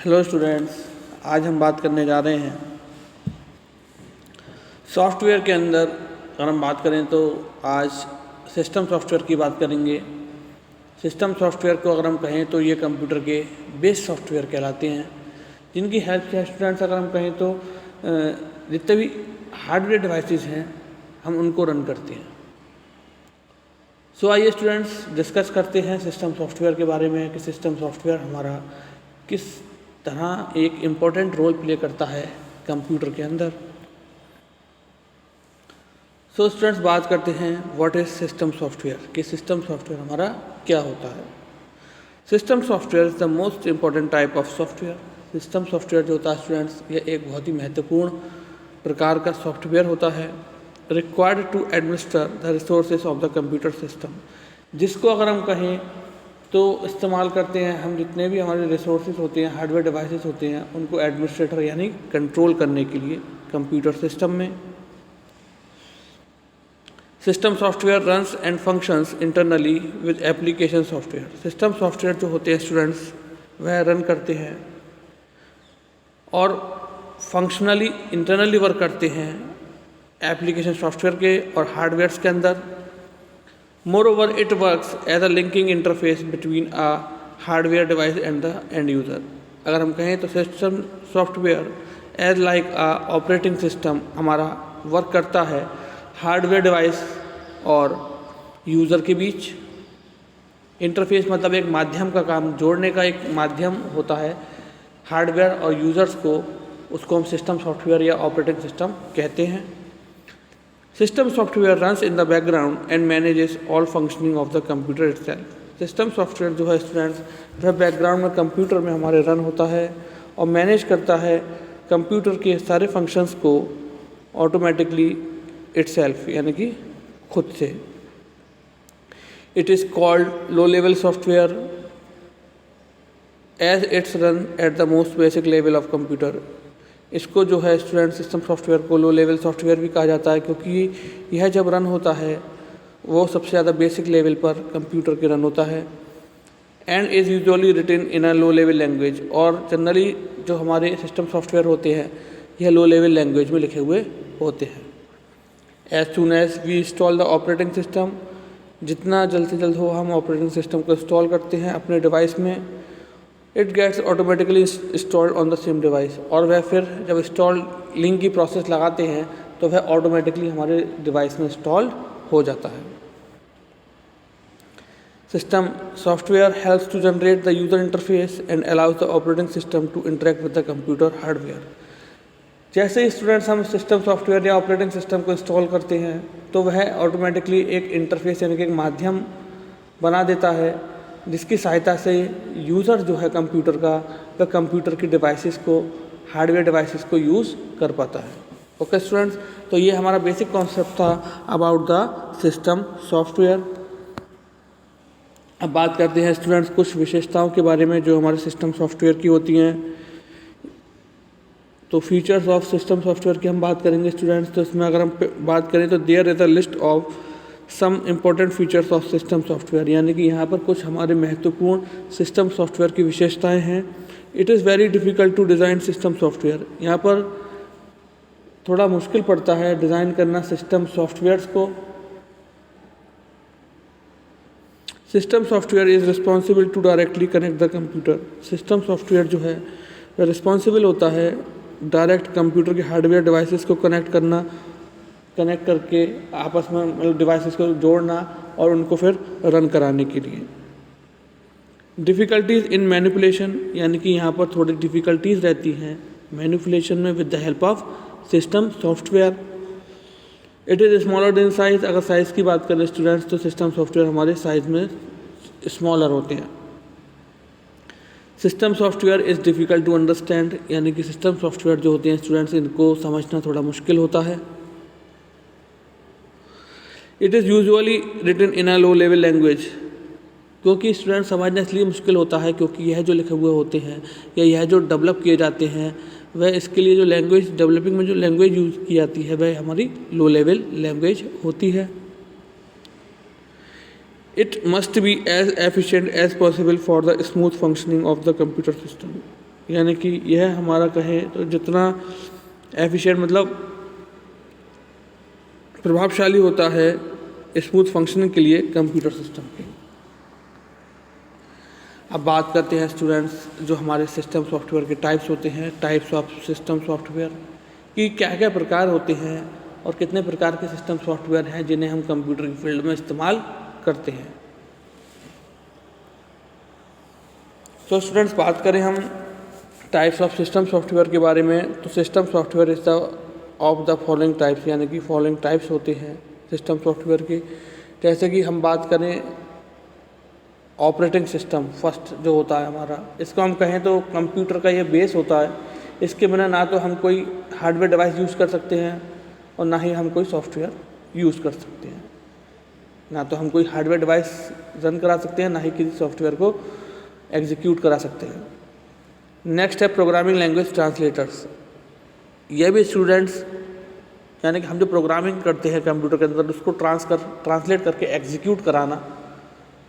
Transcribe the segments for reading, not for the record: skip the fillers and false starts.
Hello students, आज हम बात करने जा रहे हैं सॉफ्टवेयर के अंदर। अगर हम बात करें तो आज सिस्टम सॉफ्टवेयर की बात करेंगे। सिस्टम सॉफ्टवेयर को अगर हम कहें तो ये कंप्यूटर के बेस सॉफ्टवेयर कहलाते हैं, जिनकी हेल्प से स्टूडेंट्स अगर हम कहें तो जितने भी हार्डवेयर डिवाइसेस हैं हम उनको रन करते हैं। सो आइए स्टूडेंट्स डिस्कस करते हैं सिस्टम सॉफ्टवेयर के बारे में कि सिस्टम सॉफ्टवेयर हमारा किस तरह एक इम्पोर्टेंट रोल प्ले करता है कंप्यूटर के अंदर। सो स्टूडेंट्स बात करते हैं व्हाट इज़ सिस्टम सॉफ्टवेयर, कि सिस्टम सॉफ्टवेयर हमारा क्या होता है। System software is the most important type of software. System software जो होता है स्टूडेंट्स, यह एक बहुत ही महत्वपूर्ण प्रकार का सॉफ्टवेयर होता है, required to administer the resources of the computer system, जिसको अगर हम कहें तो इस्तेमाल करते हैं हम जितने भी हमारे रिसोर्सेज होते हैं, हार्डवेयर डिवाइसेस होते हैं, उनको एडमिनिस्ट्रेटर यानी कंट्रोल करने के लिए कंप्यूटर सिस्टम में। System software runs and functions internally with application software. System software जो होते हैं स्टूडेंट्स, वह रन करते हैं और फंक्शनली इंटरनली वर्क करते हैं एप्लीकेशन सॉफ्टवेयर के और हार्डवेयर्स के अंदर। Moreover, it works as a linking interface between a hardware device and the end user. अगर हम कहें तो system software as like a operating system हमारा वर्क करता है हार्डवेयर डिवाइस और यूज़र के बीच। इंटरफेस मतलब एक माध्यम का काम, जोड़ने का एक माध्यम होता है हार्डवेयर और यूज़र्स को, उसको हम सिस्टम सॉफ्टवेयर या ऑपरेटिंग सिस्टम कहते हैं। System software runs in the background and manages all functioning of the computer itself. System software जो है स्टूडेंट्स, वह बैकग्राउंड में कंप्यूटर में हमारे रन होता है और मैनेज करता है कंप्यूटर के सारे फंक्शंस को ऑटोमेटिकली इटसेल्फ, यानी कि खुद से। It is called low level software as it's run at the most basic level of computer. इसको जो है स्टूडेंट सिस्टम सॉफ्टवेयर को लो लेवल सॉफ्टवेयर भी कहा जाता है, क्योंकि यह जब रन होता है वो सबसे ज़्यादा बेसिक लेवल पर कंप्यूटर के रन होता है। And is usually written in a low level language, और जनरली जो हमारे सिस्टम सॉफ्टवेयर होते हैं यह लो लेवल लैंग्वेज में लिखे हुए होते हैं। As soon as we install the operating system, जितना जल्द से जल्द हो हम ऑपरेटिंग सिस्टम को इंस्टॉल करते हैं अपने डिवाइस में, it gets automatically installed on the same device, और वह फिर जब इंस्टॉलिंग की प्रोसेस लगाते हैं तो वह ऑटोमेटिकली हमारे डिवाइस में इंस्टॉल्ड हो जाता है। System software helps to generate the user interface and allows the operating system to interact with the computer hardware. जैसे ही स्टूडेंट्स हम सिस्टम सॉफ्टवेयर या ऑपरेटिंग सिस्टम को इंस्टॉल करते हैं तो वह ऑटोमेटिकली एक इंटरफेस यानी कि एक माध्यम बना देता है, जिसकी सहायता से यूज़र जो है कंप्यूटर का, वह कंप्यूटर की डिवाइसेस को, हार्डवेयर डिवाइसेस को यूज़ कर पाता है। ओके स्टूडेंट्स, तो ये हमारा बेसिक कॉन्सेप्ट था अबाउट द सिस्टम सॉफ्टवेयर। अब बात करते हैं स्टूडेंट्स कुछ विशेषताओं के बारे में जो हमारे सिस्टम सॉफ्टवेयर की होती हैं। तो फीचर्स ऑफ सिस्टम सॉफ्टवेयर की हम बात करेंगे स्टूडेंट्स। तो इसमें अगर हम बात करें तो there is a list of some important features of system software, यानी कि यहाँ पर कुछ हमारे महत्वपूर्ण सिस्टम सॉफ्टवेयर की विशेषताएं हैं। It is very difficult to design system software, यहाँ पर थोड़ा मुश्किल पड़ता है डिज़ाइन करना सिस्टम सॉफ्टवेयर्स को। System software is responsible to directly connect the computer. System software जो है वह रिस्पॉन्सिबल होता है डायरेक्ट कंप्यूटर के हार्डवेयर डिवाइसेस को कनेक्ट करके आपस में मतलब डिवाइसेस को जोड़ना और उनको फिर रन कराने के लिए। डिफ़िकल्टीज़ इन मैनिपुलेशन, यानी कि यहाँ पर थोड़ी डिफ़िकल्टीज़ रहती हैं मैनिपुलेशन में with the help of system software. It is smaller than size. अगर साइज़ की बात करें स्टूडेंट्स तो सिस्टम सॉफ्टवेयर हमारे साइज़ में स्मॉलर होते हैं। System software is difficult to understand, यानी कि सिस्टम सॉफ्टवेयर जो होते हैं स्टूडेंट्स इनको समझना थोड़ा मुश्किल होता है। It is usually written in a low level language, क्योंकि स्टूडेंट समझना इसलिए मुश्किल होता है क्योंकि यह जो लिखे हुए होते हैं या यह जो डेवलप किए जाते हैं वह इसके लिए जो लैंग्वेज डेवलपिंग में जो लैंग्वेज यूज़ की जाती है वह हमारी लो लेवल लैंग्वेज होती है। It must be as efficient as possible for the smooth functioning of the computer system. यानी कि यह हमारा कहें तो जितना एफिशिएंट मतलब प्रभावशाली होता है स्मूथ फंक्शनिंग के लिए कंप्यूटर सिस्टम की। अब बात करते हैं स्टूडेंट्स जो हमारे सिस्टम सॉफ्टवेयर के टाइप्स होते हैं, टाइप्स ऑफ सिस्टम सॉफ्टवेयर कि क्या क्या प्रकार होते हैं और कितने प्रकार के सिस्टम सॉफ्टवेयर हैं जिन्हें हम कंप्यूटर की फील्ड में इस्तेमाल करते हैं। तो स्टूडेंट्स बात करें हम टाइप्स ऑफ सिस्टम सॉफ्टवेयर के बारे में, तो system software is the of the following types, यानी कि फॉलोइंग टाइप्स होते हैं सिस्टम सॉफ्टवेयर के। जैसे कि हम बात करें ऑपरेटिंग सिस्टम फर्स्ट जो होता है हमारा, इसको हम कहें तो कंप्यूटर का ये बेस होता है। इसके बिना ना तो हम कोई हार्डवेयर डिवाइस यूज़ कर सकते हैं और ना ही हम कोई सॉफ्टवेयर यूज़ कर सकते हैं। ना तो हम कोई हार्डवेयर डिवाइस रन करा सकते हैं, ना ही किसी सॉफ्टवेयर को एग्जीक्यूट करा सकते हैं। नेक्स्ट है प्रोग्रामिंग लैंग्वेज ट्रांसलेटर्स। ये भी स्टूडेंट्स यानी कि हम जो प्रोग्रामिंग करते हैं कंप्यूटर के अंदर उसको ट्रांसलेट करके एग्जीक्यूट कराना,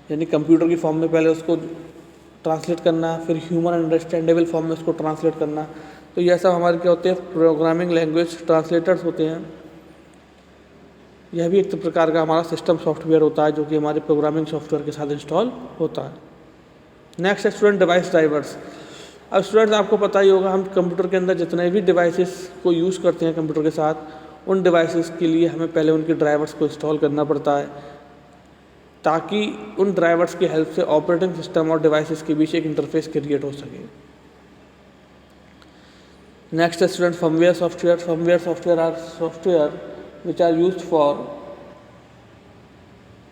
यानी कंप्यूटर की फॉर्म में पहले उसको ट्रांसलेट करना, फिर ह्यूमन अंडरस्टैंडेबल फॉर्म में उसको ट्रांसलेट करना। तो यह सब हमारे क्या होते हैं, प्रोग्रामिंग लैंग्वेज ट्रांसलेटर्स होते हैं। यह भी एक प्रकार का हमारा सिस्टम सॉफ्टवेयर होता है जो कि हमारे प्रोग्रामिंग सॉफ्टवेयर के साथ इंस्टॉल होता है। नेक्स्ट है स्टूडेंट डिवाइस ड्राइवर्स। अब स्टूडेंट्स आपको पता ही होगा हम कंप्यूटर के अंदर जितने भी डिवाइसेस को यूज़ करते हैं कंप्यूटर के साथ, उन डिवाइसेस के लिए हमें पहले उनके ड्राइवर्स को इंस्टॉल करना पड़ता है ताकि उन ड्राइवर्स की हेल्प से ऑपरेटिंग सिस्टम और डिवाइसेस के बीच एक इंटरफेस क्रिएट हो सके। नेक्स्ट है student firmware software. Firmware software are software which are used for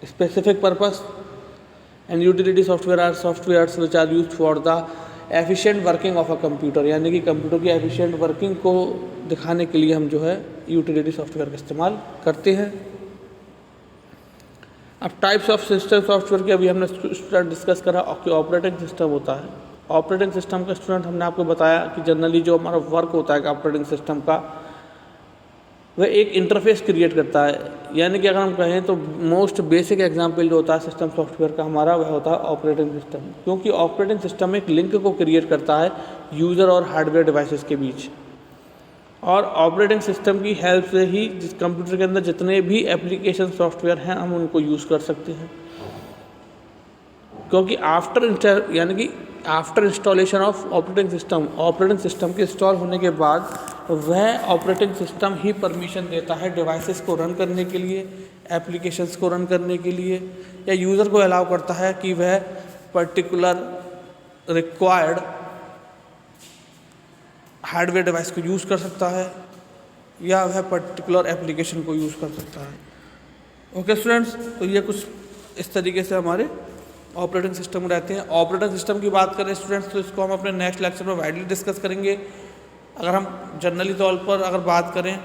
specific purpose, and utility software are softwares which are used for the efficient working of a computer, यानी कि computer की efficient working को दिखाने के लिए हम जो है यूटिलिटी सॉफ्टवेयर का इस्तेमाल करते हैं। अब टाइप्स ऑफ सिस्टम सॉफ्टवेयर की अभी हमने स्टूडेंट डिस्कस करा कि ऑपरेटिंग सिस्टम होता है। ऑपरेटिंग सिस्टम का स्टूडेंट हमने आपको बताया कि जनरली जो हमारा वर्क होता है ऑपरेटिंग सिस्टम का, वह एक इंटरफेस क्रिएट करता है। यानी कि अगर हम कहें तो मोस्ट बेसिक एग्जांपल जो होता है सिस्टम सॉफ्टवेयर का हमारा, वह होता है ऑपरेटिंग सिस्टम, क्योंकि ऑपरेटिंग सिस्टम एक लिंक को क्रिएट करता है यूज़र और हार्डवेयर डिवाइसेस के बीच। और ऑपरेटिंग सिस्टम की हेल्प से ही जिस कंप्यूटर के अंदर जितने भी एप्लीकेशन सॉफ्टवेयर हैं हम उनको यूज़ कर सकते हैं, क्योंकि after installation of operating system के इंस्टॉल होने के बाद वह ऑपरेटिंग सिस्टम ही परमिशन देता है डिवाइसेस को रन करने के लिए, एप्लीकेशंस को रन करने के लिए, या यूज़र को अलाउ करता है कि वह पर्टिकुलर रिक्वायर्ड हार्डवेयर डिवाइस को यूज़ कर सकता है या वह पर्टिकुलर एप्लीकेशन को यूज़ कर सकता है। ओके स्टूडेंट्स, तो ये कुछ इस तरीके से हमारे ऑपरेटिंग सिस्टम रहते हैं। ऑपरेटिंग सिस्टम की बात करें स्टूडेंट्स तो इसको हम अपने नेक्स्ट लेक्चर में वाइडली डिस्कस करेंगे। अगर हम जनरली तौर पर अगर बात करें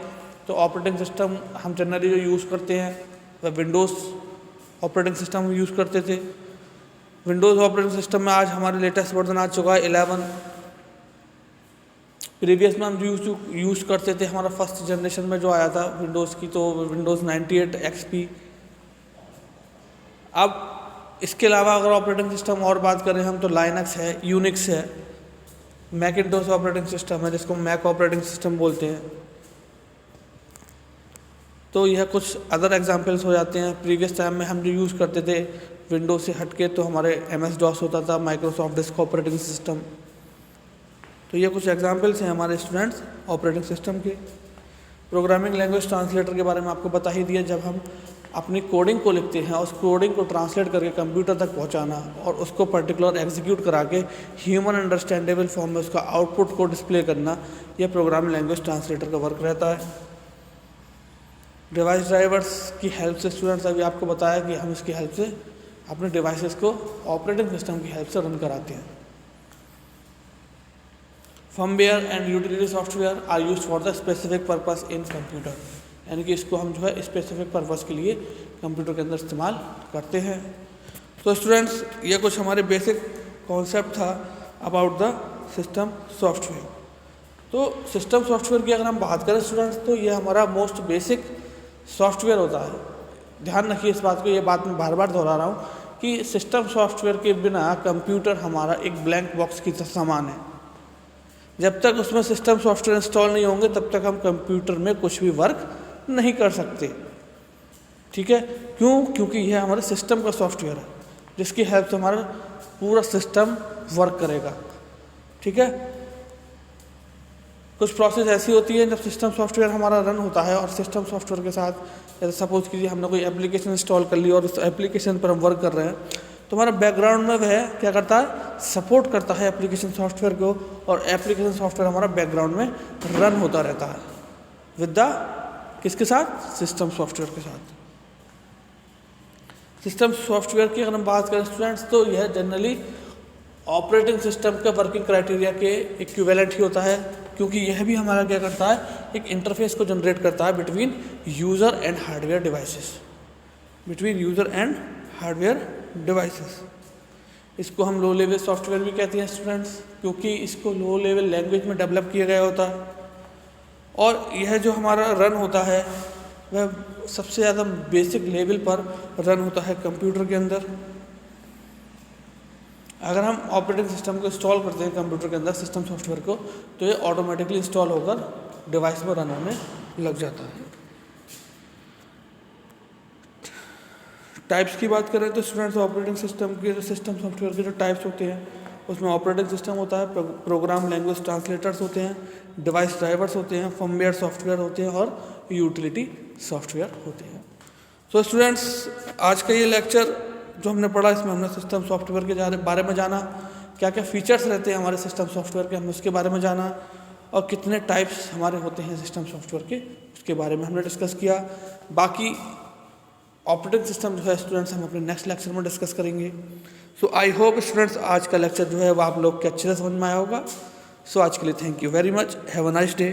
तो ऑपरेटिंग सिस्टम हम जनरली जो यूज़ करते हैं वह विंडोज़ ऑपरेटिंग सिस्टम हम यूज़ करते थे। विंडोज़ ऑपरेटिंग सिस्टम में आज हमारे लेटेस्ट वर्जन आ चुका है 11। प्रीवियस में हम यूज़ करते थे, हमारा फर्स्ट जनरेशन में जो आया था विंडोज़ की, तो विंडोज़ 98 XP। अब इसके अलावा अगर ऑपरेटिंग सिस्टम और बात करें हम तो लाइनक्स है, यूनिक्स है, मैकिन्टोश ऑपरेटिंग सिस्टम है जिसको मैक ऑपरेटिंग सिस्टम बोलते हैं। तो यह कुछ अदर एग्जांपल्स हो जाते हैं। प्रीवियस टाइम में हम जो यूज़ करते थे विंडोज़ से हटके तो हमारे MS-DOS होता था, माइक्रोसॉफ्ट डिस्क ऑपरेटिंग सिस्टम। तो ये कुछ एग्जांपल्स हैं हमारे स्टूडेंट्स ऑपरेटिंग सिस्टम के। प्रोग्रामिंग लैंग्वेज ट्रांसलेटर के बारे में आपको बता ही दिया, जब हम अपनी कोडिंग को लिखते हैं उस कोडिंग को ट्रांसलेट करके कंप्यूटर तक पहुंचाना और उसको पर्टिकुलर एग्जीक्यूट करा के ह्यूमन अंडरस्टैंडेबल फॉर्म में उसका आउटपुट को डिस्प्ले करना, यह प्रोग्रामिंग लैंग्वेज ट्रांसलेटर का वर्क रहता है। डिवाइस ड्राइवर्स की हेल्प से स्टूडेंट्स अभी आपको बताया कि हम इसकी हेल्प से अपने डिवाइसेस को ऑपरेटिंग सिस्टम की हेल्प से रन कराते हैं। Firmware and utility software are used for the specific purpose in computer, यानी कि इसको हम जो है स्पेसिफिक पर्पस के लिए कंप्यूटर के अंदर इस्तेमाल करते हैं। तो स्टूडेंट्स ये कुछ हमारे बेसिक कॉन्सेप्ट था अबाउट द सिस्टम सॉफ्टवेयर। तो सिस्टम सॉफ्टवेयर की अगर हम बात करें स्टूडेंट्स तो ये हमारा मोस्ट बेसिक सॉफ्टवेयर होता है। ध्यान रखिए इस बात को, ये बात मैं बार बार दोहरा रहा हूँ कि सिस्टम सॉफ्टवेयर के बिना कंप्यूटर हमारा एक ब्लैंक बॉक्स की समान है। जब तक उसमें सिस्टम सॉफ्टवेयर इंस्टॉल नहीं होंगे तब तक हम कंप्यूटर में कुछ भी वर्क नहीं कर सकते। ठीक है, क्यों? क्योंकि यह हमारे सिस्टम का सॉफ्टवेयर है जिसकी हेल्प से हमारा पूरा सिस्टम वर्क करेगा। ठीक है, कुछ प्रोसेस ऐसी होती है जब सिस्टम सॉफ्टवेयर हमारा रन होता है और सिस्टम सॉफ्टवेयर के साथ, जैसे सपोज कीजिए हमने कोई एप्लीकेशन इंस्टॉल कर ली और उस एप्लीकेशन पर हम वर्क कर रहे हैं, तो हमारा बैकग्राउंड में वह क्या करता है, सपोर्ट करता है एप्लीकेशन सॉफ्टवेयर को, और एप्लीकेशन सॉफ्टवेयर हमारा बैकग्राउंड में रन होता रहता है विद द किसके साथ, सिस्टम सॉफ्टवेयर के साथ। सिस्टम सॉफ्टवेयर की अगर हम बात करें स्टूडेंट्स, तो यह जनरली ऑपरेटिंग सिस्टम के वर्किंग क्राइटेरिया के इक्विवेलेंट ही होता है, क्योंकि यह भी हमारा क्या करता है, एक इंटरफेस को जनरेट करता है between user and hardware devices, between user and hardware devices. इसको हम लो लेवल सॉफ्टवेयर भी कहते हैं स्टूडेंट्स, क्योंकि इसको लो लेवल लैंग्वेज में डेवलप किया गया होता है, और यह जो हमारा रन होता है वह सबसे ज़्यादा बेसिक लेवल पर रन होता है कंप्यूटर के अंदर। अगर हम ऑपरेटिंग सिस्टम को इंस्टॉल करते हैं कंप्यूटर के अंदर सिस्टम सॉफ्टवेयर को, तो ये ऑटोमेटिकली इंस्टॉल होकर डिवाइस पर रन होने लग जाता है। टाइप्स की बात करें तो स्टूडेंट्स, ऑपरेटिंग सिस्टम के जो सिस्टम सॉफ्टवेयर के जो टाइप्स होते हैं उसमें ऑपरेटिंग सिस्टम होता है, प्रोग्राम लैंग्वेज ट्रांसलेटर्स होते हैं, डिवाइस ड्राइवर्स होते हैं, फर्मवेयर सॉफ्टवेयर होते हैं और यूटिलिटी सॉफ्टवेयर होते हैं। सो स्टूडेंट्स, आज का ये लेक्चर जो हमने पढ़ा, इसमें हमने सिस्टम सॉफ्टवेयर के बारे में जाना, क्या क्या फीचर्स रहते हैं हमारे सिस्टम सॉफ्टवेयर के, हमने उसके बारे में जाना, और कितने टाइप्स हमारे होते हैं सिस्टम सॉफ्टवेयर के, उसके बारे में हमने डिस्कस किया। बाकी ऑपरेटिंग सिस्टम जो है स्टूडेंट्स हम अपने नेक्स्ट लेक्चर में डिस्कस करेंगे। सो आई होप स्टूडेंट्स आज का लेक्चर जो है वो आप लोग के अच्छे से समझ में आया होगा। सो आज के लिए thank you very much, have a nice day.